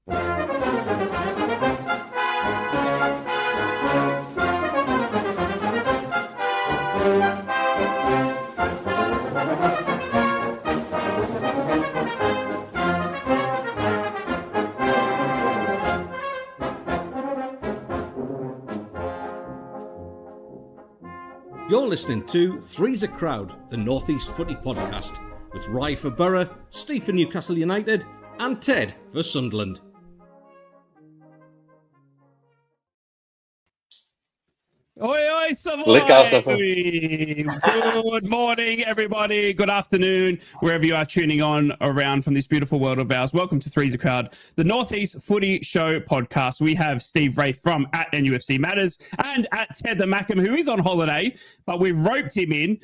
You're listening to Three's a Crowd, the North East Footy podcast, with Rye for Borough, Steve for Newcastle United, and Ted for Sunderland. Oi, oi, Savoy! Good morning, everybody. Good afternoon, wherever you are tuning on around from this beautiful world of ours. Welcome to Three's a Crowd, the Northeast Footy Show podcast. We have Steve Wraith from at NUFC Matters and at Ted the Mackham, who is on holiday, but we've roped him in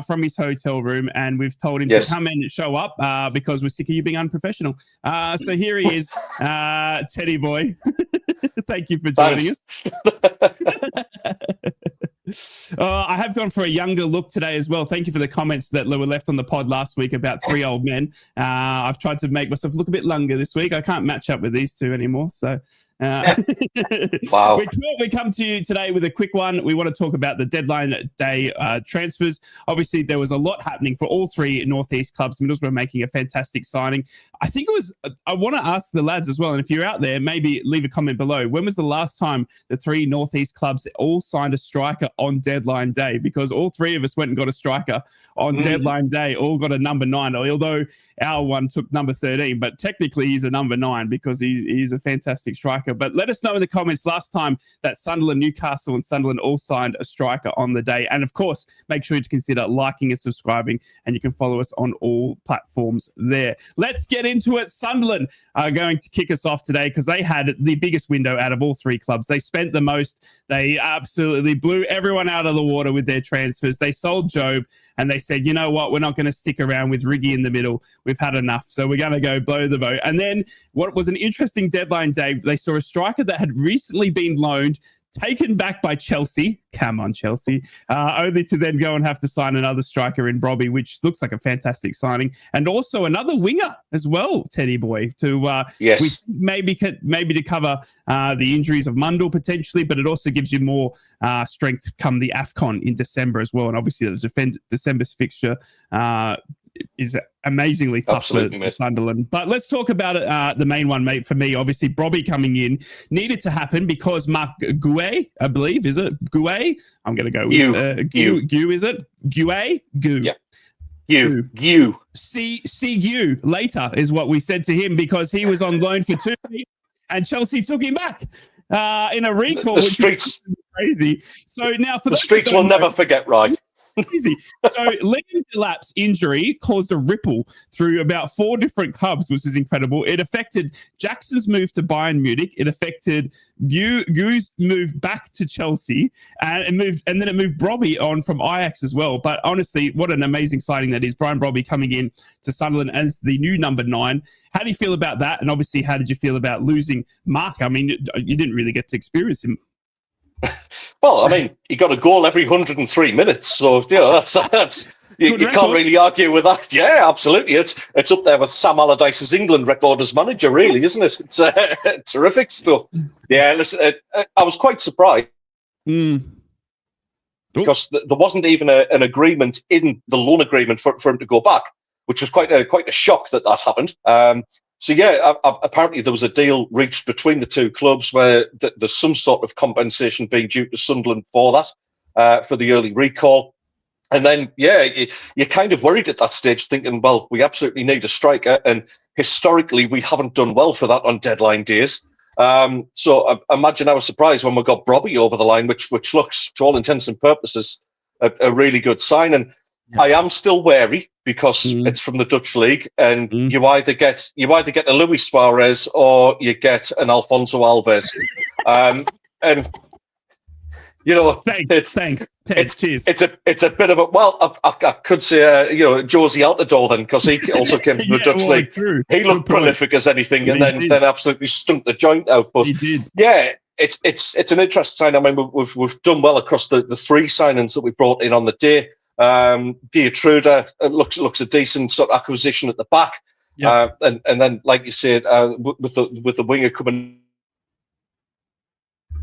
from his hotel room and we've told him to come and show up because we're sick of you being unprofessional. So here he is, Teddy boy. Thank you for joining us. I have gone for a younger look today as well. Thank you for the comments that were left on the pod last week about three old men. I've tried to make myself look a bit younger this week. I can't match up with these two anymore. So wow. We come to you today with a quick one. We want to talk about the deadline day transfers. Obviously, there was a lot happening for all three Northeast clubs. Middlesbrough making a fantastic signing. I think it was, I want to ask the lads as well, and if you're out there, maybe leave a comment below. When was the last time the three Northeast clubs all signed a striker on deadline day? Because all three of us went and got a striker on deadline day, all got a number 9, although our one took number 13, but technically he's a number 9 because he's a fantastic striker. But let us know in the comments last time that Sunderland, Newcastle and Sunderland all signed a striker on the day. And of course, make sure to consider liking and subscribing, and you can follow us on all platforms there. Let's get into it. Sunderland are going to kick us off today because they had the biggest window out of all three clubs. They spent the most. They absolutely blew everyone out of the water with their transfers. They sold Job and they said, you know what, we're not going to stick around with Riggy in the middle. We've had enough. So we're going to go blow the boat. And then what was an interesting deadline day, they saw a striker that had recently been loaned, taken back by Chelsea. Come on, Chelsea. Only to then go and have to sign another striker in Brobby, which looks like a fantastic signing. And also another winger as well, Teddy boy, to maybe to cover the injuries of Mundell potentially, but it also gives you more strength come the AFCON in December as well. And obviously the December's fixture is amazingly tough for Sunderland. But let's talk about it. The main one, mate, for me, obviously, Brobby coming in needed to happen because Mark Gué, I believe, is it? Gué? I'm going to go with Gu, is it? Gué? Gu. Yeah. You. See you later is what we said to him because he was on loan for 2 weeks and Chelsea took him back in a recall. The streets. Crazy. So now for the streets will never forget, right? Easy. So Liam Delap's injury caused a ripple through about 4 different clubs, which is incredible. It affected Jackson's move to Bayern Munich. It affected Gu's move back to Chelsea, and then it moved Brobby on from Ajax as well. But honestly, what an amazing signing that is. Brian Brobby coming in to Sunderland as the new number 9. How do you feel about that? And obviously, how did you feel about losing Mark? I mean, you didn't really get to experience him. Well, I mean, he got a goal every 103 minutes, so that's you can't really argue with that. Yeah, absolutely. It's up there with Sam Allardyce's England record as manager, really, isn't it? It's terrific stuff. Yeah, listen, I was quite surprised because there wasn't even an agreement in the loan agreement for him to go back, which was quite a shock that happened. So, yeah, apparently there was a deal reached between the two clubs where there's some sort of compensation being due to Sunderland for that, for the early recall. And then, yeah, you're kind of worried at that stage, thinking, well, we absolutely need a striker. And historically, we haven't done well for that on deadline days. So I imagine I was surprised when we got Brobby over the line, which looks, to all intents and purposes, a really good sign. And I am still wary because it's from the Dutch league, and you either get a Luis Suarez or you get an Alfonso Alves, and you know it's a bit of a I could say Josie Altidore then, because he also came from the Dutch league. True. He looked prolific as anything, and then absolutely stunk the joint out. But yeah, it's an interesting sign. I mean, we've done well across the 3 signings that we brought in on the day. Geertruida looks a decent sort of acquisition at the back. And then, like you said, with the winger coming,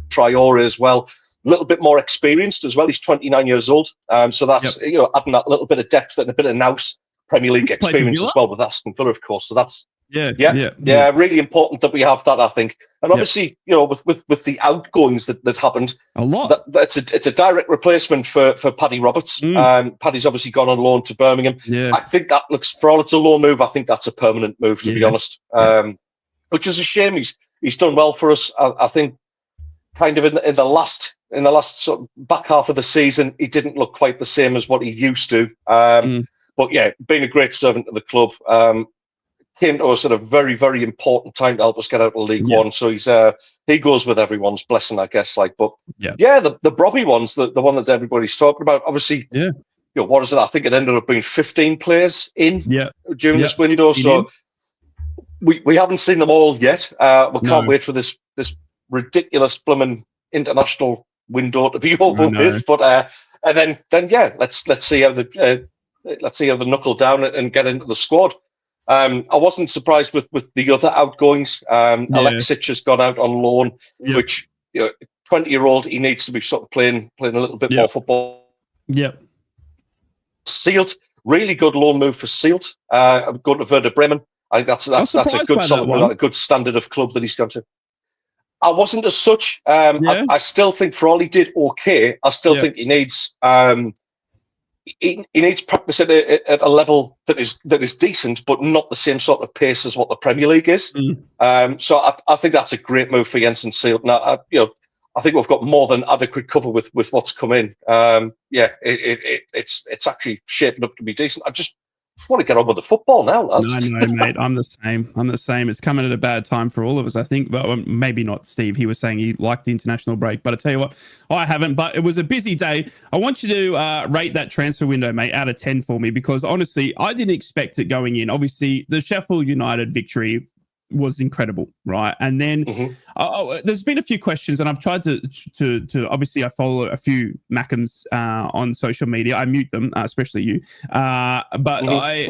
Traore as well, a little bit more experienced as well. He's 29 years old, so that's adding that little bit of depth and a bit of nous Premier League experience as well with Aston Villa, of course. So that's really important that we have that, I think. And obviously, with the outgoings that happened, a lot. It's a direct replacement for Paddy Roberts. Paddy's obviously gone on loan to Birmingham. I think that looks, for all it's a loan move, I think that's a permanent move, to be honest. Which is a shame. He's done well for us. I think kind of in the last sort of back half of the season, he didn't look quite the same as what he used to. But yeah, being a great servant to the club, came to us at a very, very important time to help us get out of League One. So he goes with everyone's blessing, I guess. The Brobby one's the one that everybody's talking about. Obviously, what is it? I think it ended up being 15 players in during this window. So we haven't seen them all yet. We can't wait for this ridiculous blooming international window to be over with. But and then let's see how the knuckle down and get into the squad. I wasn't surprised with the other outgoings. Alexic has gone out on loan, which 20-year-old, he needs to be sort of playing a little bit more football. Sealt, really good loan move for Sealt. Going to Werder Bremen. I think that's a good solid one, a good standard of club that he's gone to. I wasn't as such. I still think for all he did okay, I still think he needs he needs practice at a level that is decent, but not the same sort of pace as what the Premier League is. So I think that's a great move for Jensen Sealt. Now, I think we've got more than adequate cover with what's come in. It's actually shaping up to be decent. I just want to get on with the football now, lads. No, mate, I'm the same. It's coming at a bad time for all of us, I think. But maybe not Steve. He was saying he liked the international break. But I tell you what, I haven't. But it was a busy day. I want you to rate that transfer window, mate, out of 10 for me. Because honestly, I didn't expect it going in. Obviously, the Sheffield United victory was incredible, right? And then there's been a few questions, and I've tried to obviously I follow a few Mackems on social media. I mute them, especially you. But I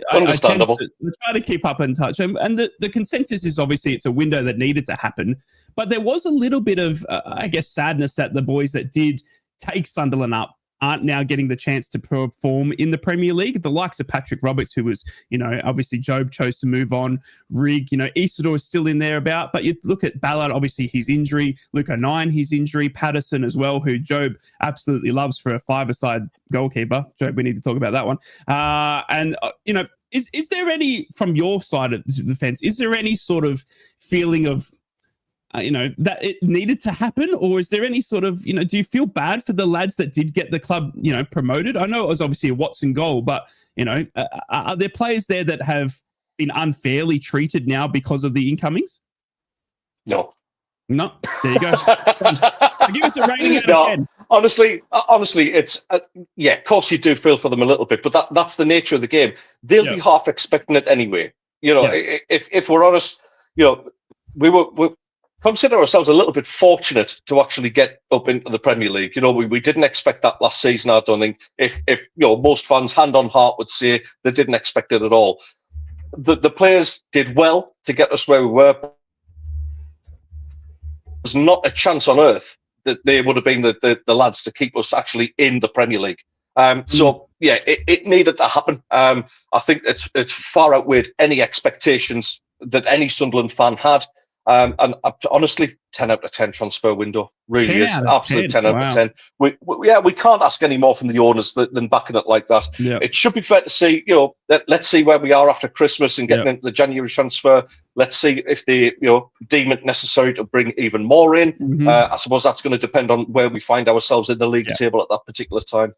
tend to try to keep up in touch, and the consensus is obviously it's a window that needed to happen. But there was a little bit of I guess sadness that the boys that did take Sunderland up aren't now getting the chance to perform in the Premier League. The likes of Patrick Roberts, who was, obviously Job chose to move on. Rig, Isidore is still in there about, but you look at Ballard, obviously his injury, Luke O'Nien, his injury, Patterson as well, who Job absolutely loves for a five-a-side goalkeeper. Job, we need to talk about that one. Is there any, from your side of the fence, is there any sort of feeling of, that it needed to happen? Or is there any sort of, do you feel bad for the lads that did get the club, promoted? I know it was obviously a Watson goal, but, are there players there that have been unfairly treated now because of the incomings? No. There you go. Give us a rating out of 10. Honestly, it's, of course you do feel for them a little bit, but that's the nature of the game. They'll be half expecting it anyway. If we're honest, we consider ourselves a little bit fortunate to actually get up into the Premier League. We didn't expect that last season. I don't think if most fans hand on heart would say they didn't expect it at all. The players did well to get us where we were. There's not a chance on earth that they would have been the lads to keep us actually in the Premier League. It needed to happen. I think it's far outweighed any expectations that any Sunderland fan had. And honestly, 10 out of 10 transfer window. Really is. Absolute 10 out of 10. We can't ask any more from the owners than backing it like that. Yeah. It should be fair to say, let's see where we are after Christmas and getting into the January transfer. Let's see if they, deem it necessary to bring even more in. I suppose that's going to depend on where we find ourselves in the league table at that particular time.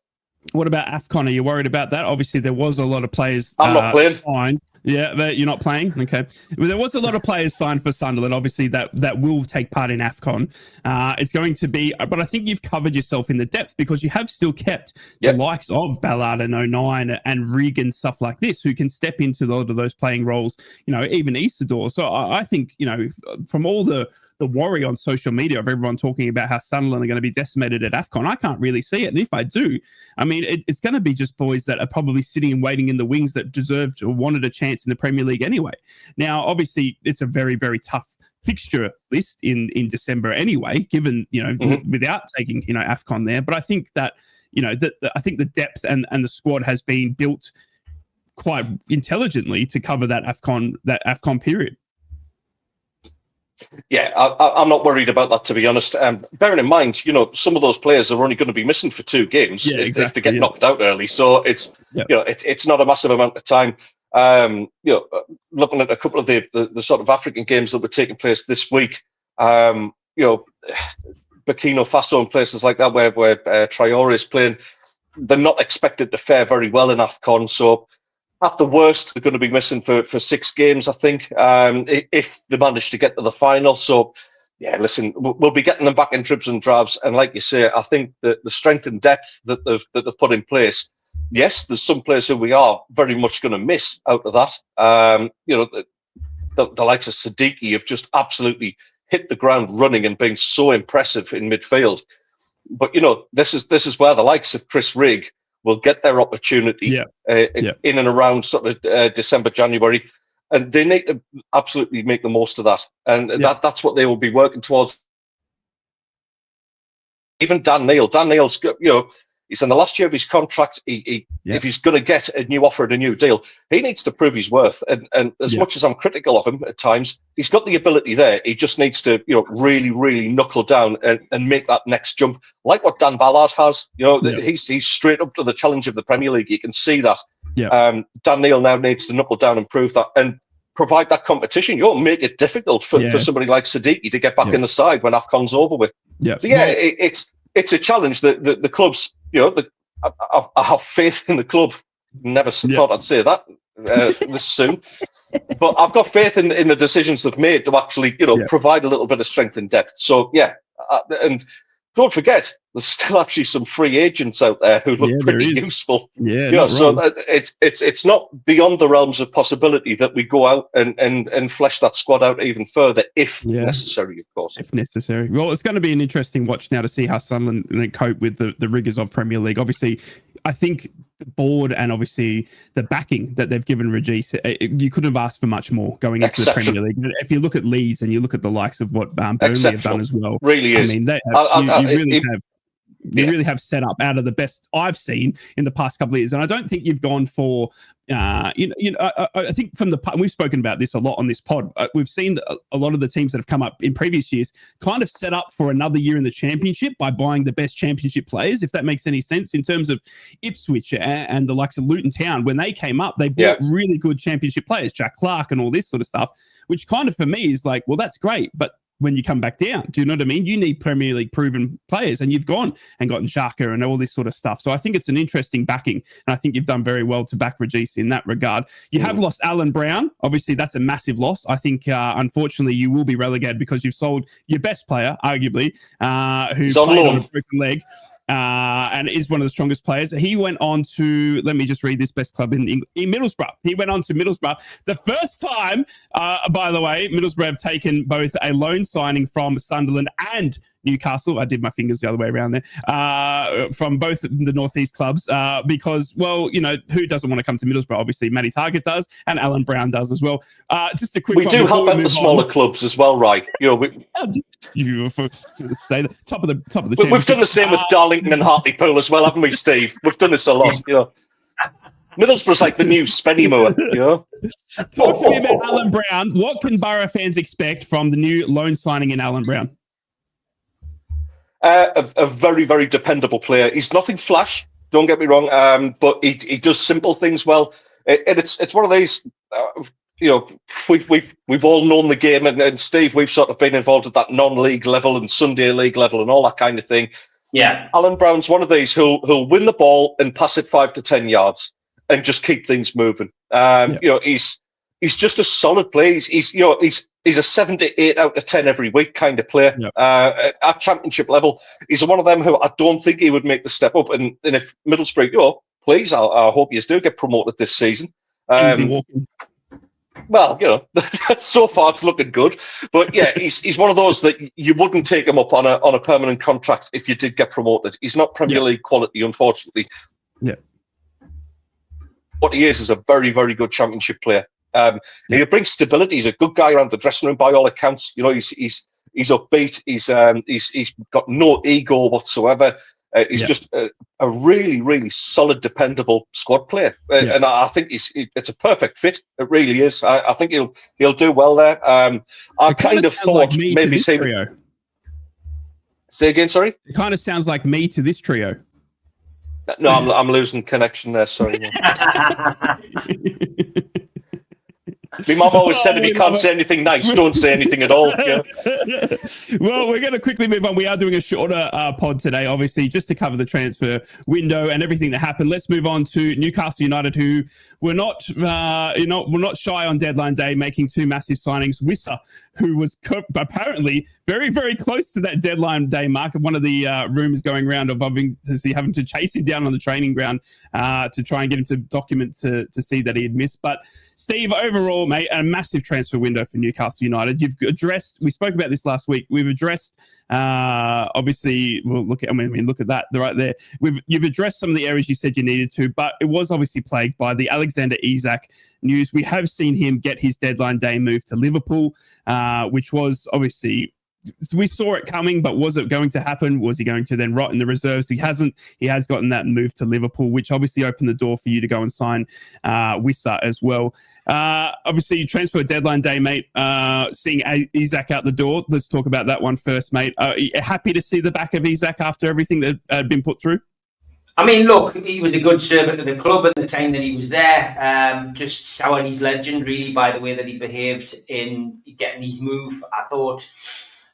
What about AFCON? Are you worried about that? Obviously, there was a lot of players I'm not playing. Signed. Yeah, you're not playing? Okay. Well, there was a lot of players signed for Sunderland, obviously, that will take part in AFCON. It's going to be, but I think you've covered yourself in the depth because you have still kept the likes of Ballard and O'Nien and Rig and stuff like this who can step into a lot of those playing roles, even Isidore. So I think, from all the the worry on social media of everyone talking about how Sunderland are going to be decimated at AFCON. I can't really see it. And if I do, I mean, it's going to be just boys that are probably sitting and waiting in the wings that deserved or wanted a chance in the Premier League anyway. Now, obviously, it's a very, very tough fixture list in December anyway, given, without taking, AFCON there. But I think that, I think the depth and the squad has been built quite intelligently to cover that AFCON period. Yeah, I'm not worried about that, to be honest. Bearing in mind, some of those players are only going to be missing for 2 games if they get knocked out early. So it's it's not a massive amount of time. Looking at a couple of the sort of African games that were taking place this week, Burkina Faso and places like that where Traore is playing, they're not expected to fare very well in AFCON. So at the worst, they're going to be missing for 6 games, I think, if they manage to get to the final. So, yeah, listen, we'll be getting them back in dribs and drabs. And like you say, I think that the strength and depth that they've put in place, yes, there's some players who we are very much going to miss out of that. The likes of Siddiqui have just absolutely hit the ground running and been so impressive in midfield. But, this is where the likes of Chris Rigg will get their opportunity in and around sort of December, January, and they need to absolutely make the most of that. And that's what they will be working towards. Even Dan Neil's, he's in the last year of his contract. If he's going to get a new offer and a new deal, he needs to prove his worth. And as much as I'm critical of him at times, he's got the ability there. He just needs to, really, really knuckle down and make that next jump, like what Dan Ballard has. He's straight up to the challenge of the Premier League. You can see that. Dan Neil now needs to knuckle down and prove that and provide that competition. Make it difficult for somebody like Siddiqui to get back in the side when AFCON's over with. So it's a challenge that the clubs. I have faith in the club. Never thought I'd say that this soon, but I've got faith in the decisions they've made to actually, provide a little bit of strength and depth. So and don't forget, there's still actually some free agents out there who look pretty useful. So it's not beyond the realms of possibility that we go out and flesh that squad out even further, if necessary, of course. If necessary. Well, it's going to be an interesting watch now to see how Sunderland cope with the rigors of Premier League. Obviously, I think the board and obviously the backing that they've given Regis, you couldn't have asked for much more going into the Premier League. If you look at Leeds and you look at the likes of what Burnley have done as well, really is. I mean, they have, you really have set up out of the best I've seen in the past couple of years. And I don't think you've gone for, I think from the, we've spoken about this a lot on this pod. We've seen a lot of the teams that have come up in previous years kind of set up for another year in the championship by buying the best championship players, if that makes any sense, in terms of Ipswich and the likes of Luton Town. When they came up, they bought really good championship players, Jack Clark and all this sort of stuff, which kind of for me is like, well, that's great. But when you come back down, do you know what I mean? You need Premier League proven players, and you've gone and gotten Xhaka and all this sort of stuff. So I think it's an interesting backing, and I think you've done very well to back Regis in that regard. You have lost Alan Brown. Obviously, that's a massive loss. I think, unfortunately, you will be relegated because you've sold your best player, arguably, who played on a broken leg. And is one of the strongest players. He went on to, let me just read this best club in Middlesbrough. He went on to Middlesbrough. The first time, by the way, Middlesbrough have taken both a loan signing from Sunderland and Newcastle. I did my fingers the other way around there. From both the Northeast clubs because, well, who doesn't want to come to Middlesbrough? Obviously, Matty Targett does and Alan Brown does as well. Just a quick We do help out the smaller clubs as well, right? You say the top of the We've done the same with Darlington and Hartlepool as well, haven't we, Steve? We've done this a lot. Middlesbrough's like the new Spennymoor. Talk to me about Alan Brown. What can Borough fans expect from the new loan signing in Alan Brown? A very, very dependable player. He's nothing flash, don't get me wrong, but he does simple things well. It's one of these. We've all known the game, and Steve, we've sort of been involved at that non-league level and Sunday league level and all that kind of thing. Yeah, Alan Brown's one of these who'll win the ball and pass it 5 to 10 yards and just keep things moving. He's just a solid player. He's a 7 to 8 out of 10 every week kind of player. At championship level, he's one of them who I don't think he would make the step up. And if Middlesbrough, please, I hope you do get promoted this season. Easy walking. well, so far it's looking good. But yeah, he's one of those that you wouldn't take him up on a permanent contract if you did get promoted. He's not Premier League quality, unfortunately. Yeah. What he is a very, very good Championship player. He brings stability. He's a good guy around the dressing room by all accounts. He's upbeat. He's got no ego whatsoever. He's just a really, really solid, dependable squad player, and I think it's a perfect fit. It really is. I think he'll do well there. I kind of thought maybe trio. Say again, sorry. It kind of sounds like me to this trio. No, I'm losing connection there. Sorry. My mum always said, if you can't say anything nice, don't say anything at all. Yeah. Well, we're going to quickly move on. We are doing a shorter pod today, obviously, just to cover the transfer window and everything that happened. Let's move on to Newcastle United, who were not shy on deadline day, making two massive signings. Wissa, who was apparently very, very close to that deadline day mark. One of the rumours going around of having to chase him down on the training ground to try and get him to document to see that he had missed. But Steve, overall, mate, a massive transfer window for Newcastle United. You've addressed, we spoke about this last week. We've addressed, obviously, well, look at that right there. You've addressed some of the areas you said you needed to, but it was obviously plagued by the Alexander Isak news. We have seen him get his deadline day move to Liverpool, which was obviously, we saw it coming, but was it going to happen? Was he going to then rot in the reserves? He hasn't. He has gotten that move to Liverpool, which obviously opened the door for you to go and sign Wissa as well. Obviously, transfer deadline day, mate. Seeing Isak out the door. Let's talk about that one first, mate. Happy to see the back of Isak after everything that had been put through? I mean, look, he was a good servant of the club at the time that he was there. Just soured his legend, really, by the way that he behaved in getting his move. I thought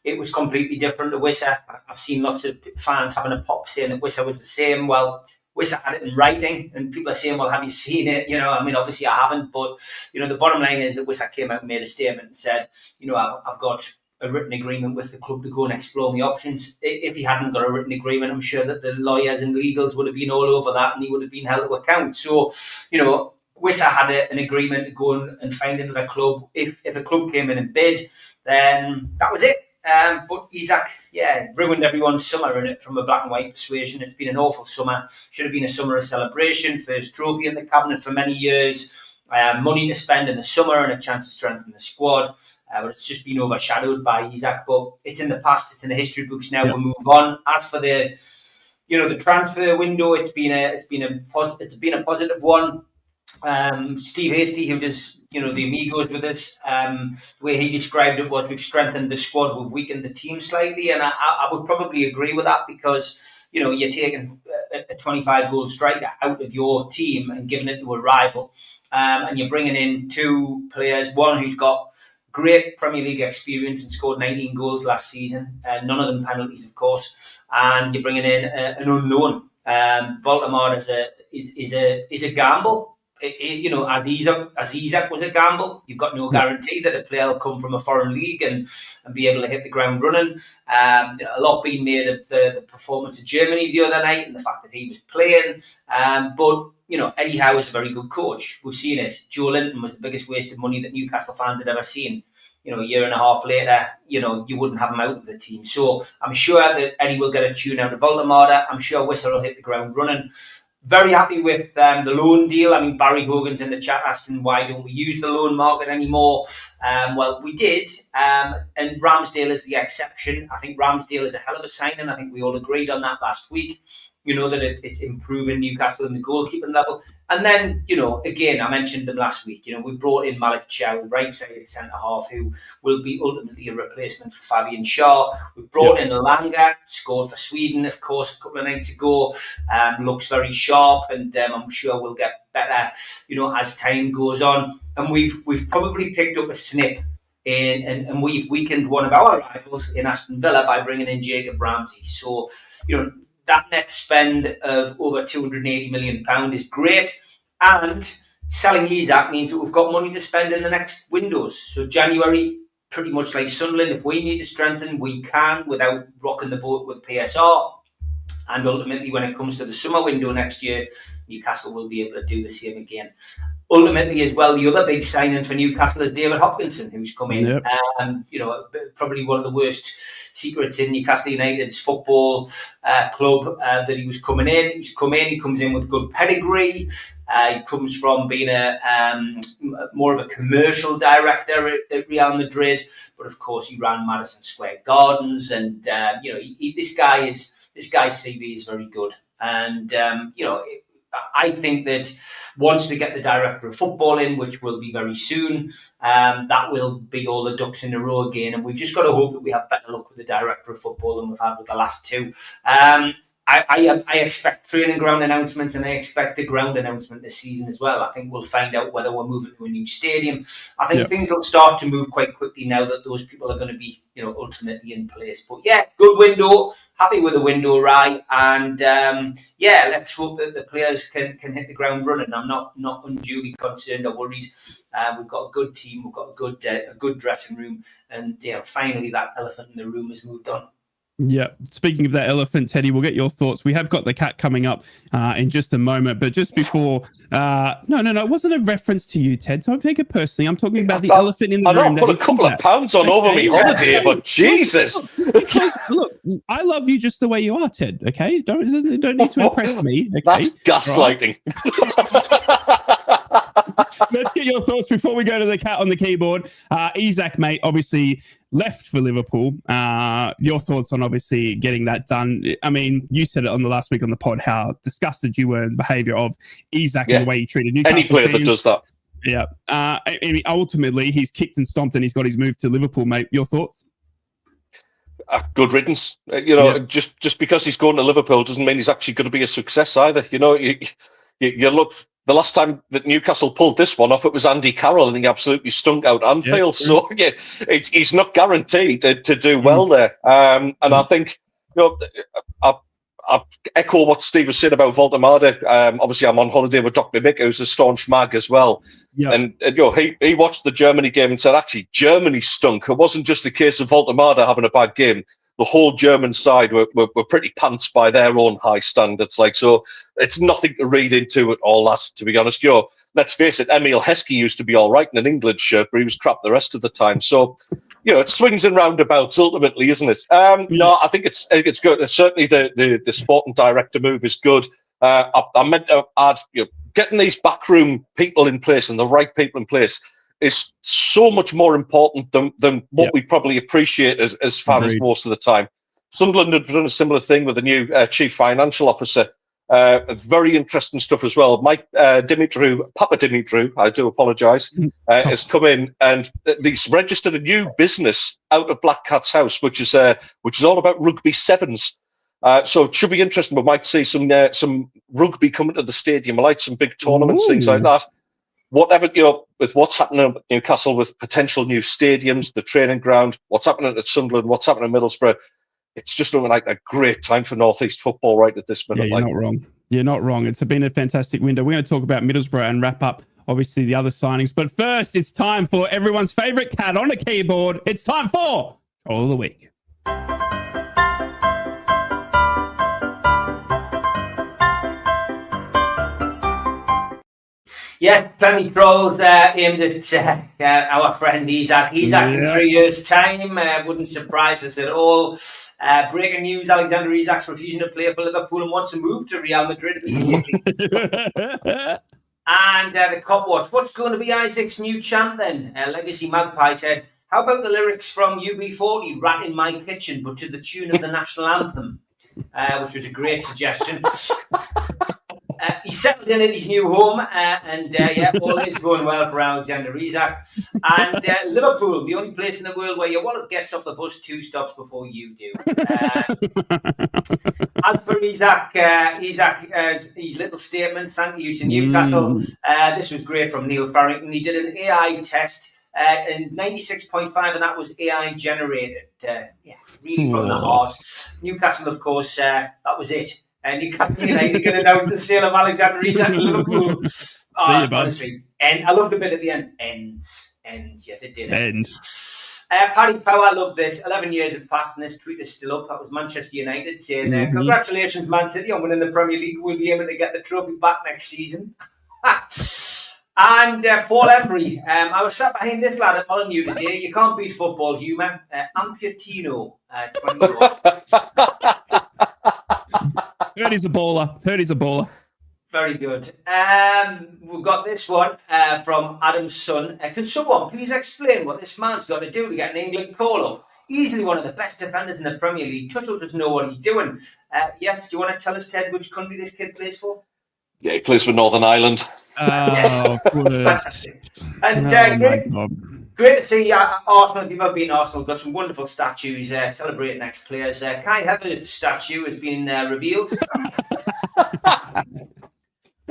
it was completely different to Wissa. I've seen lots of fans having a pop saying that Wissa was the same. Well, Wissa had it in writing, and people are saying, well, have you seen it? I mean, obviously I haven't, but, the bottom line is that Wissa came out and made a statement and said, I've got a written agreement with the club to go and explore the options. If he hadn't got a written agreement, I'm sure that the lawyers and legals would have been all over that and he would have been held to account. So, Wissa had an agreement to go and find another club. If a club came in and bid, then that was it. But Isak, ruined everyone's summer in it from a black and white persuasion. It's been an awful summer. Should have been a summer of celebration. First trophy in the cabinet for many years. Money to spend in the summer and a chance to strengthen the squad. But it's just been overshadowed by Isak. But it's in the past. It's in the history books now. We'll move on. As for the transfer window, it's been a positive one. Steve Hasty, who does the Amigos with us, the way he described it was, we've strengthened the squad, we've weakened the team slightly, and I would probably agree with that, because you're taking a 25 goal striker out of your team and giving it to a rival, and you're bringing in two players, one who's got great Premier League experience and scored 19 goals last season, none of them penalties, of course, and you're bringing in an unknown. Baltimore is a gamble. As Isak was a gamble. You've got no guarantee that a player will come from a foreign league and be able to hit the ground running. A lot being made of the performance of Germany the other night and the fact that he was playing. But Eddie Howe is a very good coach. We've seen it. Joe Linton was the biggest waste of money that Newcastle fans had ever seen. A year and a half later, you wouldn't have him out of the team. So I'm sure that Eddie will get a tune out of Voldemort. I'm sure Wissa will hit the ground running. Very happy with the loan deal. I mean, Barry Hogan's in the chat asking, why don't we use the loan market anymore? Well, we did, and Ramsdale is the exception. I think Ramsdale is a hell of a signing. I think we all agreed on that last week. That it's improving Newcastle in the goalkeeping level. And then, again, I mentioned them last week. We brought in Malik Chow, right-sided centre-half, who will be ultimately a replacement for Fabian Schär. We brought in Elanga, scored for Sweden, of course, a couple of nights ago. Looks very sharp, and I'm sure we'll get better, as time goes on. And we've probably picked up a snip and we've weakened one of our rivals in Aston Villa by bringing in Jacob Ramsey. So, that net spend of over £280 million is great, and selling Isak means that we've got money to spend in the next windows. So January, pretty much like Sunderland, if we need to strengthen, we can without rocking the boat with PSR. And ultimately, when it comes to the summer window next year, Newcastle will be able to do the same again. ultimately, as well, the other big signing for Newcastle is David Hopkinson, who's come in. Yep. Probably one of the worst secrets in Newcastle United's football club that he was coming in. He comes in with good pedigree. He comes from being more of a commercial director at Real Madrid, but of course he ran Madison Square Gardens, and this guy's CV is very good, and I think that once we get the director of football in, which will be very soon, that will be all the ducks in a row again. And we've just got to hope that we have better luck with the director of football than we've had with the last two. I expect training ground announcements, and I expect a ground announcement this season as well. I think we'll find out whether we're moving to a new stadium. I think things will start to move quite quickly now that those people are going to be, ultimately in place. But yeah, good window. Happy with the window, right? And let's hope that the players can hit the ground running. I'm not unduly concerned or worried. We've got a good team. We've got a good dressing room, and finally that elephant in the room has moved on. Yeah. Speaking of that elephant, Teddy, we'll get your thoughts. We have got the cat coming up in just a moment, but just before, no, it wasn't a reference to you, Ted. Don't take it personally. I'm talking about the elephant in the room. I know, put a couple of pounds on over me holiday, but Jesus. Look, I love you just the way you are, Ted. Okay, don't need to impress me. Okay? That's gaslighting. Let's get your thoughts before we go to the cat on the keyboard. Isak, mate, obviously left for Liverpool. Your thoughts on obviously getting that done? I mean, you said it on the last week on the pod how disgusted you were in the behaviour of Isak and the way he treated Newcastle. Any player that does that. Yeah. I mean, ultimately, he's kicked and stomped and he's got his move to Liverpool, mate. Your thoughts? Good riddance. Just because he's going to Liverpool doesn't mean he's actually going to be a success either. You look. The last time that Newcastle pulled this one off, it was Andy Carroll, and he absolutely stunk out Anfield. Yeah, so he's not guaranteed to do well there. And I think, I echo what Steve was saying about Valdemada. Obviously, I'm on holiday with Dr. Mick, who's a staunch mag as well. Yeah. And he watched the Germany game and said, actually, Germany stunk. It wasn't just a case of Valdemada having a bad game. The whole German side were pretty pants by their own high standards. So it's nothing to read into it all, that, to be honest. Let's face it, Emil Heskey used to be all right in an England shirt, but he was crap the rest of the time. So, it swings and roundabouts ultimately, isn't it? No, I think it's good. Certainly the sporting director move is good. I meant to add, getting these backroom people in place and the right people in place is so much more important than what we probably appreciate as fans most of the time. Sunderland have done a similar thing with the new chief financial officer. Very interesting stuff as well. Papa Dimitru, I do apologise, has come in and he's registered a new business out of Black Cat's house, which is all about rugby sevens. So it should be interesting. We might see some rugby coming to the stadium, like some big tournaments, things like that. Whatever, with what's happening at Newcastle, with potential new stadiums, the training ground, what's happening at Sunderland, what's happening at Middlesbrough, it's just looking like a great time for North East football right at this minute. Yeah, you're not wrong. You're not wrong. It's been a fantastic window. We're going to talk about Middlesbrough and wrap up, obviously, the other signings. But first, it's time for everyone's favourite cat on a keyboard. It's time for Troll of the Week. Yes, plenty trolls aimed at our friend Isak. Isak in 3 years' time wouldn't surprise us at all. Breaking news, Alexander Isak's refusing to play for Liverpool and wants to move to Real Madrid immediately. And the Cop Watch. What's going to be Isaac's new chant then? Legacy Magpie said, how about the lyrics from UB40, Rat in My Kitchen, but to the tune of the national anthem? Which was a great suggestion. He settled in at his new home, and all is going well for Alexander Isak. And Liverpool, the only place in the world where your wallet gets off the bus 2 stops before you do. As for Isak, his little statement, thank you to Newcastle. This was great from Neil Farrington. He did an AI test, and 96.5, and that was AI generated. Really from the heart. Newcastle, of course, that was it. And Newcastle United can announce the sale of Alexander Isak to Liverpool. Honestly, and I love the bit at the end. Ends. Yes, it did. Ends. Paddy Power, I love this. 11 years have passed, and this tweet is still up. That was Manchester United saying, "Congratulations, Man City, on winning the Premier League. We'll be able to get the trophy back next season." And Paul Embry, I was sat behind this lad at Molyneux today. You can't beat football humour. Amputino, 21. Heard he's a baller. Very good. We've got this one from Adam's son. Can someone please explain what this man's got to do to get an England call-up? Easily one of the best defenders in the Premier League. Tuchel doesn't know what he's doing. Yes, do you want to tell us, Ted, which country this kid plays for? Yeah, he plays for Northern Ireland. Yes. Good. Fantastic. And great to see Arsenal. If you've ever been to Arsenal, got some wonderful statues celebrating ex-players. Kai Havertz's statue has been revealed.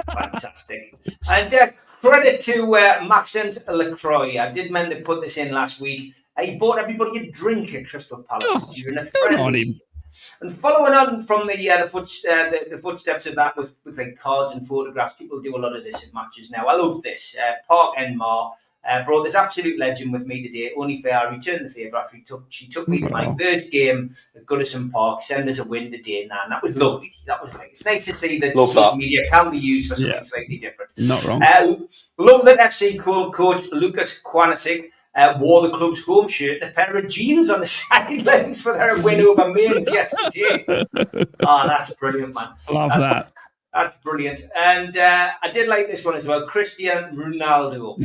Fantastic. And credit to Maxence Lacroix. I did meant to put this in last week. He bought everybody a drink at Crystal Palace during a friendly. And following on from the footsteps of that with like cards and photographs, people do a lot of this at matches now. I love this. Park Enmar brought this absolute legend with me today. Only fair, I returned the favour after she took me to my first game at Goodison Park. Send us a win today, and that was lovely. It's nice to see that social media can be used for something slightly different. Not wrong. Love that FC coach Lucas Kwanasik wore the club's home shirt and a pair of jeans on the sidelines for their win over Mainz yesterday. Oh, that's brilliant, man. Love that. That's brilliant. And I did like this one as well. Cristiano Ronaldo.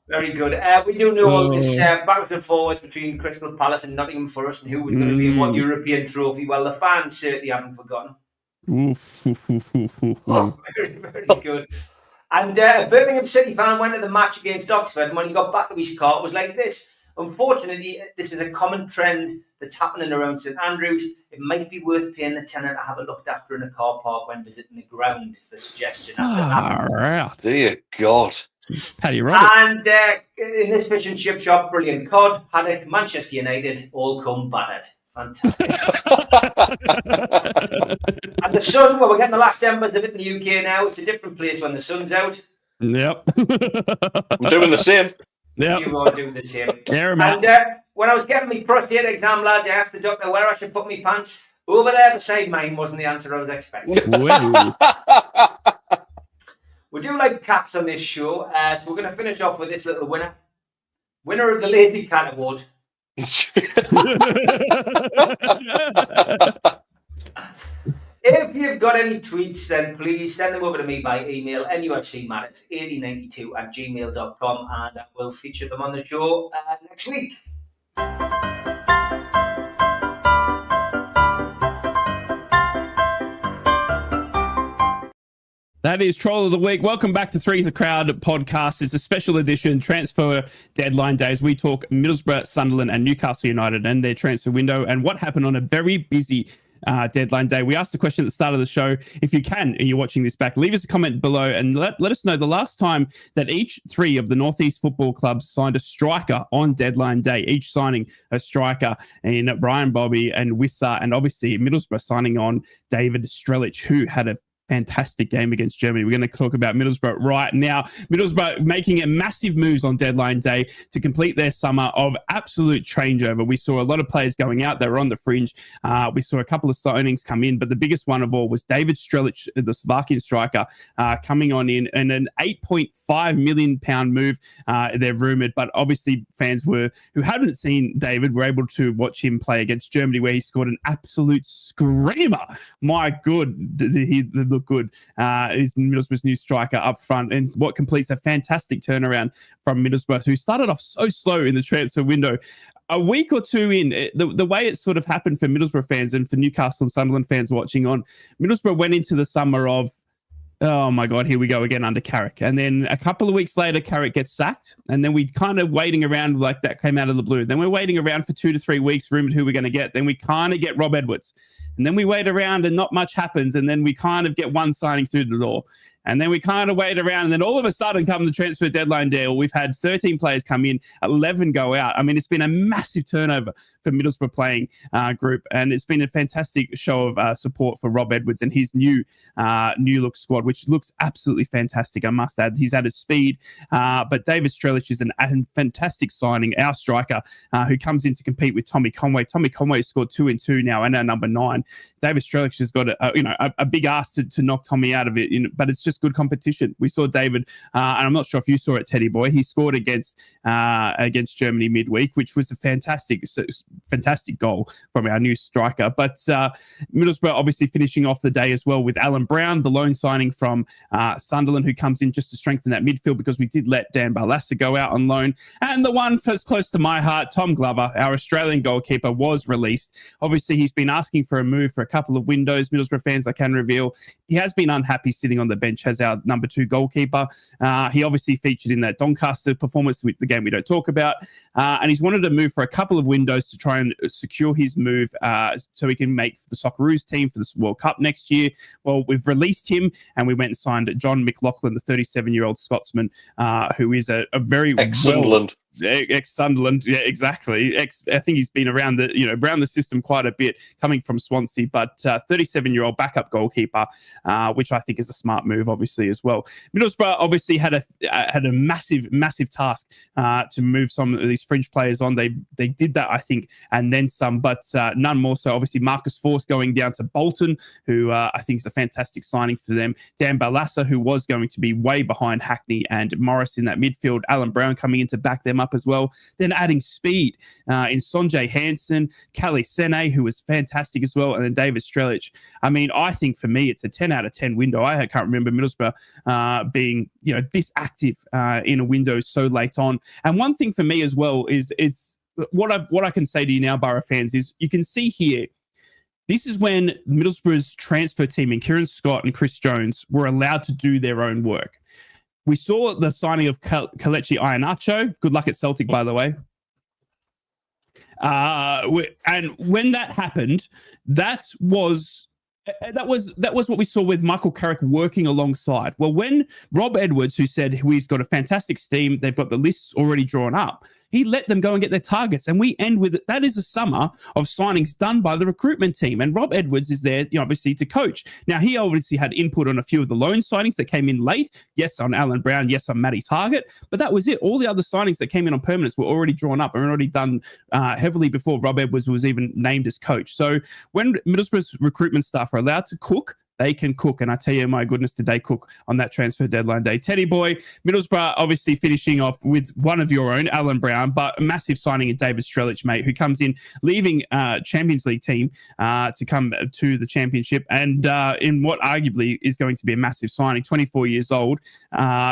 Very good. We do know all this backwards and forwards between Crystal Palace and Nottingham Forest and who was going to be in what European trophy. Well, the fans certainly haven't forgotten. Very, very good. And a Birmingham City fan went to the match against Oxford, and when he got back to his car, it was like this. Unfortunately, this is a common trend that's happening around St Andrews. It might be worth paying the tenant to have it looked after in a car park when visiting the ground, is the suggestion. Right. Dear God. Paddy Roberts. And in this fish and chip shop, brilliant cod, haddock, Manchester United, all come battered. Fantastic. And the sun, well, we're getting the last embers of it in the UK now. It's a different place when the sun's out. Yep. I'm doing the same. Yep. You are doing the same. Yeah, and when I was getting my prostate exam, lads, I asked the doctor where I should put my pants. Over there beside mine wasn't the answer I was expecting. We do like cats on this show, so we're going to finish off with this little winner. Winner of the Lazy Cat Award. If you've got any tweets, then please send them over to me by email, nufcmatters8092@gmail.com, and we'll feature them on the show next week. That is Troll of the Week. Welcome back to Three's a Crowd podcast. It's a special edition transfer deadline days. We talk Middlesbrough, Sunderland and Newcastle United and their transfer window and what happened on a very busy deadline day. We asked the question at the start of the show. If you can, and you're watching this back, leave us a comment below and let us know the last time that each three of the Northeast football clubs signed a striker on deadline day, each signing a striker in Brian Bobby and Wissa, and obviously Middlesbrough signing on David Strelic, who had a fantastic game against Germany. We're going to talk about Middlesbrough right now. Middlesbrough making a massive moves on deadline day to complete their summer of absolute changeover. We saw a lot of players going out. They were on the fringe. We saw a couple of signings come in, but the biggest one of all was David Strelic, the Slovakian striker, coming on in an £8.5 million move. They're rumoured, but obviously fans who hadn't seen David were able to watch him play against Germany, where he scored an absolute screamer. My God, he look good. Is Middlesbrough's new striker up front, and what completes a fantastic turnaround from Middlesbrough, who started off so slow in the transfer window. A week or two in, the way it sort of happened for Middlesbrough fans and for Newcastle and Sunderland fans watching on, Middlesbrough went into the summer of, oh my God, here we go again under Carrick. And then a couple of weeks later, Carrick gets sacked. And then we kind of waiting around like that came out of the blue. Then we're waiting around for 2 to 3 weeks, rumoured who we're going to get. Then we kind of get Rob Edwards. And then we wait around and not much happens. And then we kind of get one signing through the door. And then we kind of wait around, and then all of a sudden come the transfer deadline deal. We've had 13 players come in, 11 go out. I mean, it's been a massive turnover for Middlesbrough playing group, and it's been a fantastic show of support for Rob Edwards and his new look squad, which looks absolutely fantastic, I must add. He's added speed, but David Strelic is a fantastic signing, our striker, who comes in to compete with Tommy Conway. Tommy Conway scored 2 in 2 now, and our number 9. David Strelic has got a big ask to knock Tommy out of it, but it's just good competition. We saw David, and I'm not sure if you saw it, Teddy Boy. He scored against Germany midweek, which was a fantastic goal from our new striker. But Middlesbrough obviously finishing off the day as well with Alan Brown, the loan signing from Sunderland, who comes in just to strengthen that midfield, because we did let Dan Barlaser go out on loan. And the one first close to my heart, Tom Glover, our Australian goalkeeper, was released. Obviously, he's been asking for a move for a couple of windows. Middlesbrough fans, I can reveal, he has been unhappy sitting on the bench as our number 2 goalkeeper. He obviously featured in that Doncaster performance, the game we don't talk about, and he's wanted to move for a couple of windows to try and secure his move so he can make the Socceroos team for the World Cup next year. Well, we've released him, and we went and signed John McLaughlin, the 37-year-old Scotsman, who is a very Sunderland. Ex-Sunderland, yeah, exactly. I think he's been around the system quite a bit, coming from Swansea, but 37-year-old backup goalkeeper, which I think is a smart move, obviously, as well. Middlesbrough obviously had a massive task to move some of these fringe players on. They did that, I think, and then some, but none more so. Obviously, Marcus Force going down to Bolton, who I think is a fantastic signing for them. Dan Barlaser, who was going to be way behind Hackney and Morris in that midfield. Alan Brown coming in to back them up as well. Then adding speed in Sonjay Hansen, Callie Sene, who was fantastic as well, and then David Strelic. I mean, I think for me, it's a 10 out of 10 window. I can't remember Middlesbrough being, this active in a window so late on. And one thing for me as well is what I can say to you now, Borough fans, is you can see here, this is when Middlesbrough's transfer team and Kieran Scott and Chris Jones were allowed to do their own work. We saw the signing of Kelechi Iheanacho. Good luck at Celtic, by the way. And when that happened, that was what we saw with Michael Carrick working alongside. Well, when Rob Edwards, who said we've got a fantastic team, they've got the lists already drawn up, he let them go and get their targets. And we end with that is a summer of signings done by the recruitment team. And Rob Edwards is there, obviously, to coach. Now, he obviously had input on a few of the loan signings that came in late. Yes, on Alan Brown. Yes, on Matty Targett. But that was it. All the other signings that came in on permanents were already drawn up and already done heavily before Rob Edwards was even named as coach. So when Middlesbrough's recruitment staff are allowed to cook, they can cook. And I tell you, my goodness, did they cook on that transfer deadline day. Teddy Boy, Middlesbrough obviously finishing off with one of your own, Alan Brown, but a massive signing of David Strelic, mate, who comes in, leaving Champions League team to come to the Championship. And in what arguably is going to be a massive signing, 24 years old,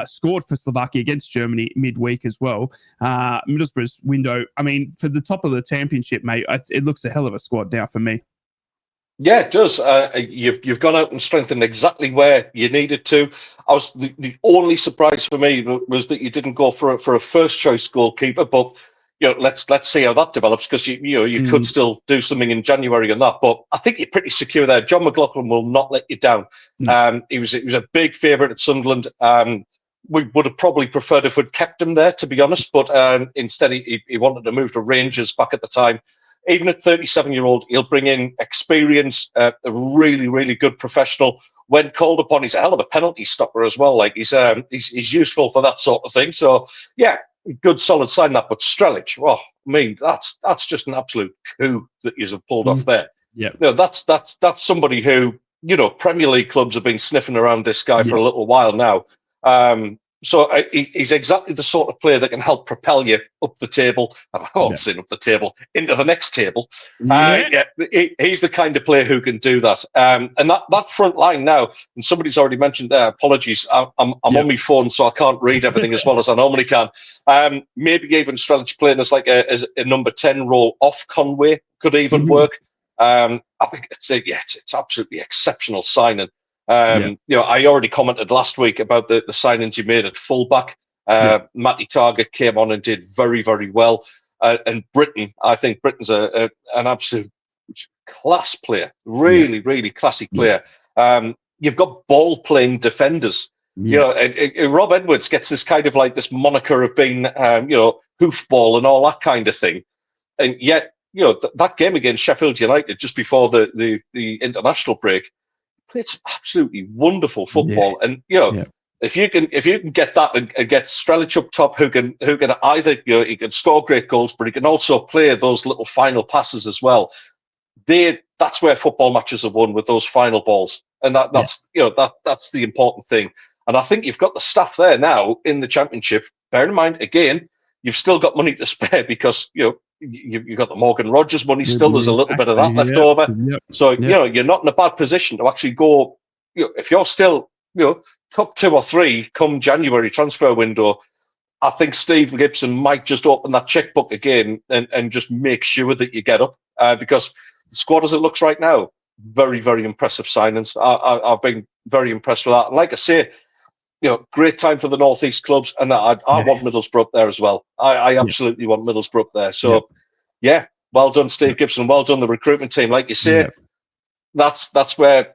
scored for Slovakia against Germany midweek as well. Middlesbrough's window, I mean, for the top of the Championship, mate, it looks a hell of a squad now for me. Yeah, it does. You've gone out and strengthened exactly where you needed to. I was the only surprise for me was that you didn't go for a first choice goalkeeper, but let's see how that develops, because you could still do something in January on that. But I think you're pretty secure there. John McLaughlin will not let you down. He was a big favourite at Sunderland. We would have probably preferred if we'd kept him there, to be honest, but instead he wanted to move to Rangers back at the time. Even at 37-year-old, he'll bring in experience, a really, really good professional. When called upon, he's a hell of a penalty stopper as well. Like he's useful for that sort of thing. So yeah, good solid sign that. But Strelic, I mean, that's just an absolute coup that you've pulled off there. Yeah, that's somebody who Premier League clubs have been sniffing around this guy for a little while now. So he's exactly the sort of player that can help propel you up the table. I'm saying up the table, into the next table. He's the kind of player who can do that. And that front line now, and somebody's already mentioned there, apologies, I'm on my phone, so I can't read everything as well as I normally can. Maybe even Strelic playing as like a number 10 role off Conway could even work. I think it's absolutely exceptional signing. I already commented last week about the signings you made at fullback. Matty Targett came on and did very, very well. And I think Britton's an absolute class player, really, really classy player. You've got ball-playing defenders Rob Edwards gets this kind of like this moniker of being, hoofball and all that kind of thing. And yet, that game against Sheffield United just before the international break, played some absolutely wonderful football. And, if you can get that and get Strelic up top, who can either, he can score great goals, but he can also play those little final passes as well. That's where football matches are won, with those final balls. And that's the important thing. And I think you've got the staff there now in the Championship. Bear in mind, again, you've still got money to spare because, you've got the Morgan Rogers money still. There's a little bit of that left over. So, you're not in a bad position to actually go, if you're still, top 2 or 3 come January transfer window, I think Steve Gibson might just open that checkbook again and just make sure that you get up. Because the squad as it looks right now, very, very impressive signings. I've been very impressed with that. And like I say, great time for the North East clubs, and I want Middlesbrough up there as well. I absolutely want Middlesbrough up there. So, well done, Steve Gibson. Well done, the recruitment team. Like you say, that's where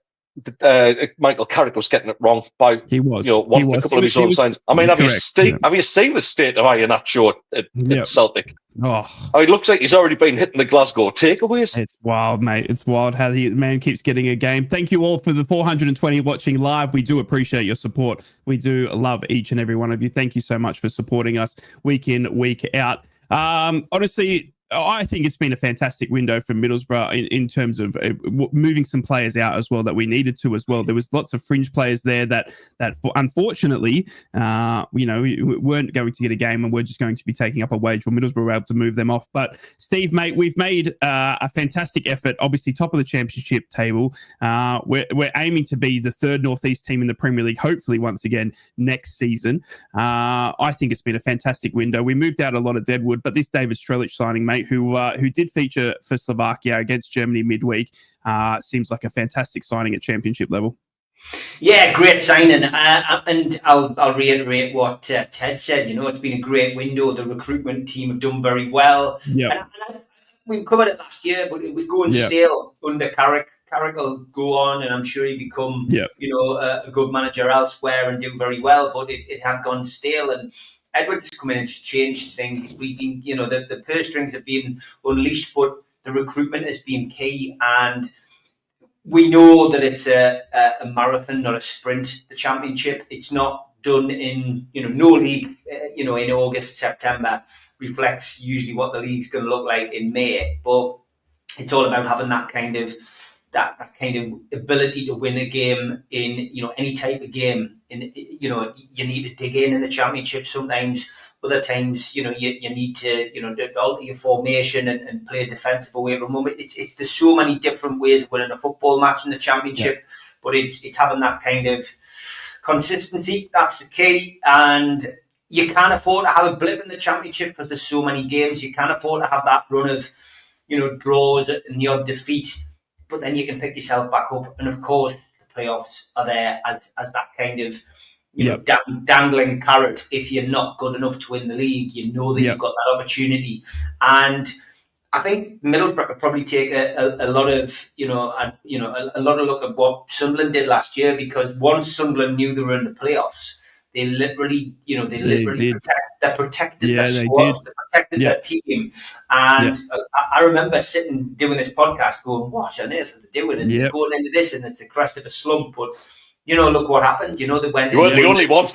Michael Carrick was getting it wrong by wanting a couple of his own signs. I mean, have you seen the state of Iheanacho at Celtic? It looks like he's already been hitting the Glasgow takeaways. It's wild, mate. It's wild how the man keeps getting a game. Thank you all for the 420 watching live. We do appreciate your support. We do love each and every one of you. Thank you so much for supporting us week in, week out. Honestly, I think it's been a fantastic window for Middlesbrough in terms of moving some players out as well that we needed to as well. There was lots of fringe players there that unfortunately, weren't going to get a game and we're just going to be taking up a wage. Well, Middlesbrough were able to move them off. But Steve, mate, we've made a fantastic effort. Obviously, top of the championship table. We're aiming to be the 3rd Northeast team in the Premier League, hopefully once again next season. I think it's been a fantastic window. We moved out a lot of deadwood, but this David Strelic signing, mate, who did feature for Slovakia against Germany midweek, seems like a fantastic signing at championship level. Yeah, great signing. And I'll reiterate what Ted said. It's been a great window. The recruitment team have done very well. Yeah. We covered it last year, but it was going stale under Carrick. Carrick will go on, and I'm sure he'll become, a good manager elsewhere and do very well. But it had gone stale, and Edwards has come in and just changed things. He's been, the purse strings have been unleashed, but the recruitment has been key. And we know that it's a marathon, not a sprint. The Championship, it's not done in, no league, in August, September reflects usually what the league's going to look like in May. But it's all about having that kind of ability to win a game in, any type of game. You need to dig in the Championship sometimes. Other times, you need to, alter your formation and play defensive away from home. There's so many different ways of winning a football match in the Championship, but it's having that kind of consistency. That's the key. And you can't afford to have a blip in the Championship because there's so many games. You can't afford to have that run of, draws and the odd defeat. But then you can pick yourself back up. And of course, the playoffs are there as that kind of, dangling carrot. If you're not good enough to win the league, you know that you've got that opportunity. And I think Middlesbrough could probably take a lot of, a lot of look at what Sunderland did last year, because once Sunderland knew they were in the playoffs, they literally, protected their squad, they protected their team. And I remember sitting doing this podcast going, what on earth are they doing? And going into this, and it's the crest of a slump. But, look what happened. They went. You weren't the only one.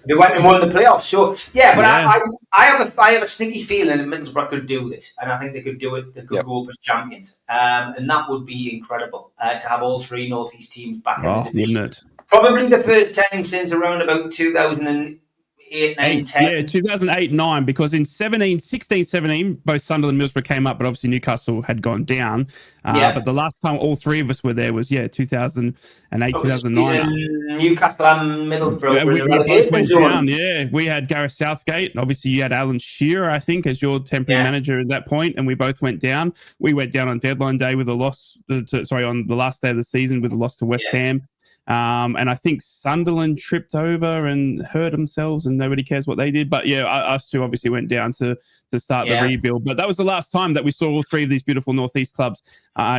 They went and won the playoffs. So, but I have a sneaky feeling that Middlesbrough could do this. And I think they could do it. They could go up as champions. And that would be incredible to have all 3 North East teams back in the division. Wouldn't it? Probably the first time since around about 2008, 9, 10. Yeah, 2008, 9, because in 16, 17, both Sunderland and Middlesbrough came up, but obviously Newcastle had gone down. But the last time all 3 of us were there was, 2008, 2009. Newcastle and Middlesbrough we both went down, we had Gareth Southgate, and obviously you had Alan Shearer, I think, as your temporary manager at that point, and we both went down. We went down on deadline day with a loss, on the last day of the season with a loss to West Ham. And I think Sunderland tripped over and hurt themselves, and nobody cares what they did. But us 2 obviously went down to start the rebuild. But that was the last time that we saw all 3 of these beautiful Northeast clubs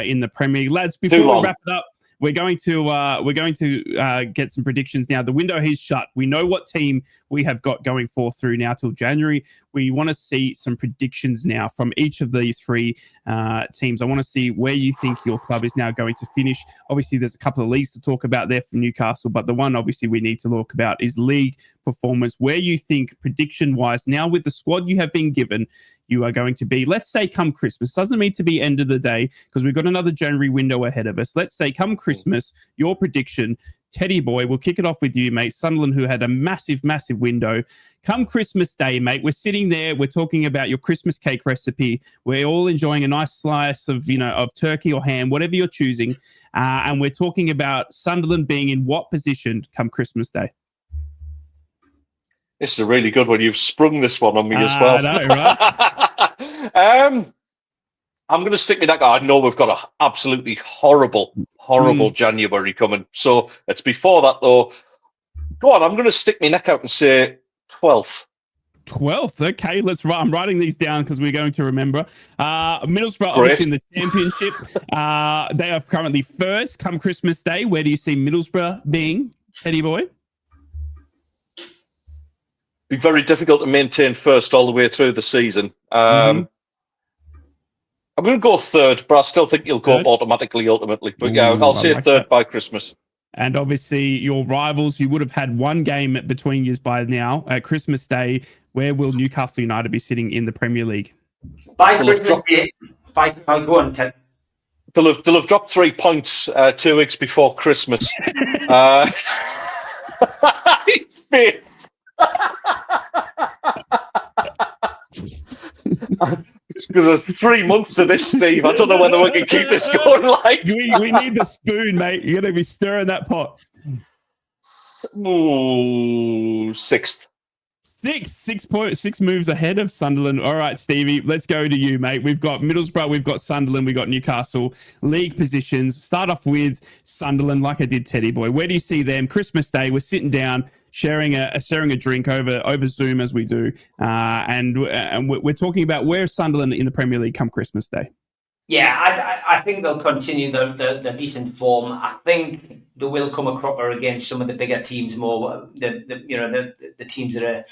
in the Premier League. Lads, before we wrap it up, we're going to get some predictions now. The window is shut. We know what team we have got going forth through now till January. We want to see some predictions now from each of these three teams. I want to see where you think your club is now going to finish. Obviously, there's a couple of leagues to talk about there from Newcastle, but the one obviously we need to talk about is league performance. Where you think prediction-wise, now with the squad you have been given, you are going to be, let's say come Christmas, doesn't mean to be end of the day because we've got another January window ahead of us. Let's say come Christmas, your prediction, Teddy boy, we'll kick it off with you, mate. Sunderland, who had a massive window. Come Christmas Day, mate, we're sitting there, we're talking about your Christmas cake recipe. We're all enjoying a nice slice of, of turkey or ham, whatever you're choosing. And we're talking about Sunderland being in what position come Christmas Day? This is a really good one. You've sprung this one on me as well. I know, right? I'm going to stick with that guy. I know we've got an absolutely horrible January coming. So it's before that, though. Go on, I'm going to stick my neck out and say 12th. 12th. Okay, I'm writing these down because we're going to remember. Middlesbrough, obviously in the championship. They are currently first come Christmas Day. Where do you see Middlesbrough being, Teddy boy? Be very difficult to maintain first all the way through the season. I'm going to go third, but I still think you'll go up automatically, ultimately. But yeah, I'll say third by Christmas. And obviously, your rivals, you would have had one game between you by now. At Christmas Day, where will Newcastle United be sitting in the Premier League? By Christmas Day, go on, Ted. They'll have dropped 3 points 2 weeks before Christmas. His face. It's going to 3 months of this, Steve. I don't know whether we can keep this going. We need the spoon, mate. You're going to be stirring that pot. Sixth. Six moves ahead of Sunderland. All right, Stevie, let's go to you, mate. We've got Middlesbrough, we've got Sunderland, we've got Newcastle. League positions. Start off with Sunderland, like I did Teddy boy. Where do you see them? Christmas Day, we're sitting down, sharing a drink over Zoom as we do, and we're talking about where Sunderland in the Premier League come Christmas Day. Yeah, I think they'll continue the decent form. I think they will come a cropper against some of the bigger teams more. The teams that are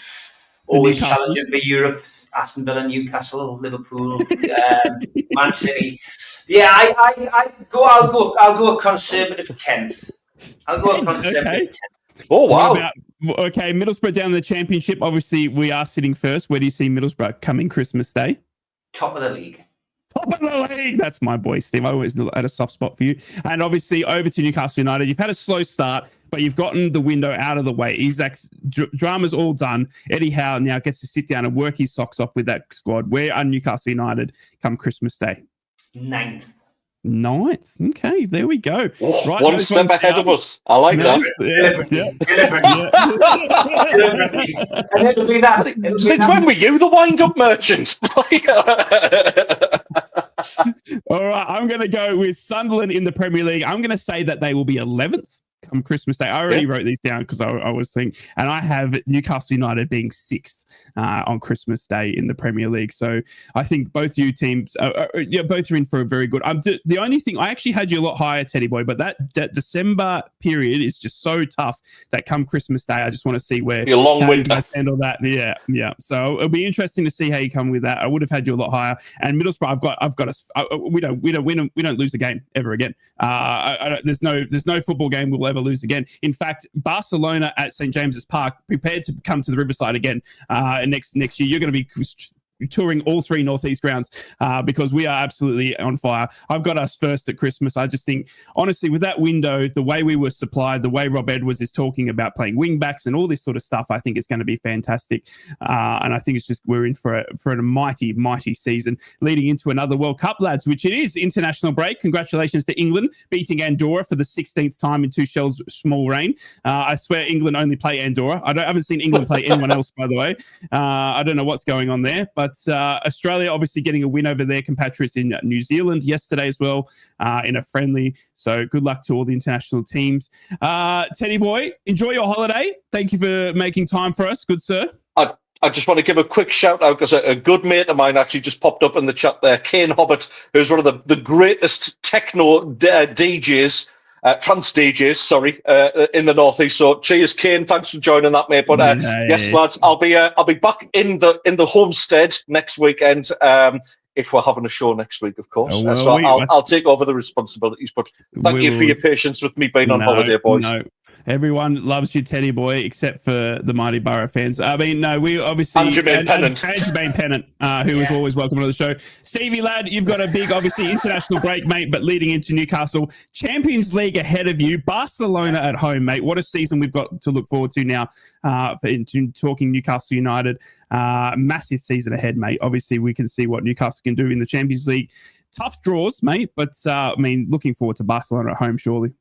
always challenging for Europe: Aston Villa, Newcastle, Liverpool, Man City. Yeah, I'll go a conservative 10th. I'll go a conservative 10th. Oh wow. Okay, Middlesbrough down in the championship. Obviously, we are sitting first. Where do you see Middlesbrough coming Christmas Day? Top of the league. Top of the league. That's my boy, Steve. I always had a soft spot for you. And obviously, over to Newcastle United. You've had a slow start, but you've gotten the window out of the way. Isaac's drama's all done. Eddie Howe now gets to sit down and work his socks off with that squad. Where are Newcastle United come Christmas Day? 9th. Okay, there we go. Oh, right, one step ahead of us. I like that. And it'll be that. Since when were you the wind-up merchant? All right, I'm going to go with Sunderland in the Premier League. I'm going to say that they will be 11th come Christmas Day. I already wrote these down because I was thinking, and I have Newcastle United being 6th on Christmas Day in the Premier League. So I think both you teams, both are in for a very good. The only thing, I actually had you a lot higher, Teddy boy, but that December period is just so tough that come Christmas Day, I just want to see where your long winter handle that. Yeah. So it'll be interesting to see how you come with that. I would have had you a lot higher. And Middlesbrough, I've got us. We don't lose a game ever again. There's no football game we'll ever lose again. In fact, Barcelona at St. James's Park prepared to come to the Riverside again next year. You're going to be touring all 3 Northeast grounds because we are absolutely on fire. I've got us first at Christmas. I just think, honestly, with that window, the way we were supplied, the way Rob Edwards is talking about playing wing backs and all this sort of stuff, I think it's going to be fantastic. And I think it's just we're in for a mighty, mighty season leading into another World Cup, lads, which it is international break. Congratulations to England beating Andorra for the 16th time in Tuchel's small reign. I swear England only play Andorra. I haven't seen England play anyone else, by the way. I don't know what's going on there, but Australia obviously getting a win over their compatriots in New Zealand yesterday as well in a friendly. So good luck to all the international teams. Teddy boy, enjoy your holiday. Thank you for making time for us. Good, sir. I just want to give a quick shout out because a good mate of mine actually just popped up in the chat there, Kane Hobbit, who's one of the greatest techno DJs trans DJs, in the northeast. So cheers, Kane. Thanks for joining that, mate. But yes, lads, I'll be back in the homestead next weekend. If we're having a show next week, of course. I'll take over the responsibilities. But thank you for your patience with me being on holiday, boys. No. Everyone loves you, Teddy boy, except for the Mighty Borough fans. I mean, no, we obviously... And Jermaine Pennant, who is always welcome on the show. Stevie, lad, you've got a big, obviously, international break, mate, but leading into Newcastle. Champions League ahead of you. Barcelona at home, mate. What a season we've got to look forward to now in talking Newcastle United. Massive season ahead, mate. Obviously, we can see what Newcastle can do in the Champions League. Tough draws, mate, but, looking forward to Barcelona at home, surely.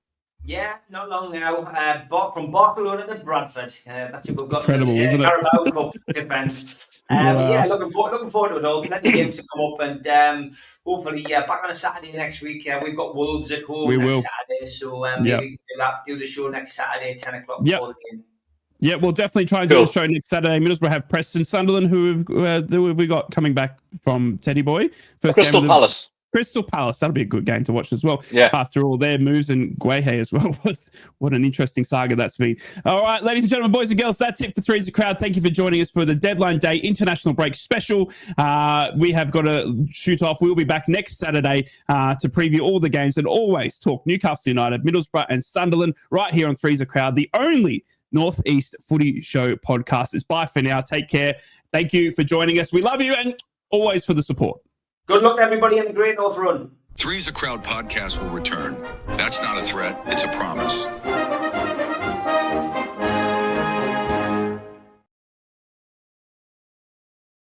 Yeah, not long now. From Barcelona to Bradford. That's what we've got. Incredible, isn't it? Carabao Cup defence. Yeah, looking forward to it all. Plenty of games to come up, and hopefully, back on a Saturday next week. We've got Wolves at home next Saturday, so maybe we can do the show next Saturday, 10 o'clock before the game. Yeah, we'll definitely try and do the show next Saturday. Middlesbrough have Preston, Sunderland, who we got coming back from Teddy Boy. Crystal Palace. Crystal Palace, that'll be a good game to watch as well. Yeah. After all their moves, and Guehi as well. What an interesting saga that's been. All right, ladies and gentlemen, boys and girls, that's it for Three's a Crowd. Thank you for joining us for the Deadline Day International Break Special. We have got to shoot off. We'll be back next Saturday to preview all the games and always talk Newcastle United, Middlesbrough and Sunderland right here on Three's a Crowd, the only Northeast Footy Show podcast. It's bye for now. Take care. Thank you for joining us. We love you and always for the support. Good luck to everybody in the Great North Run. Three's a Crowd podcast will return. That's not a threat, it's a promise.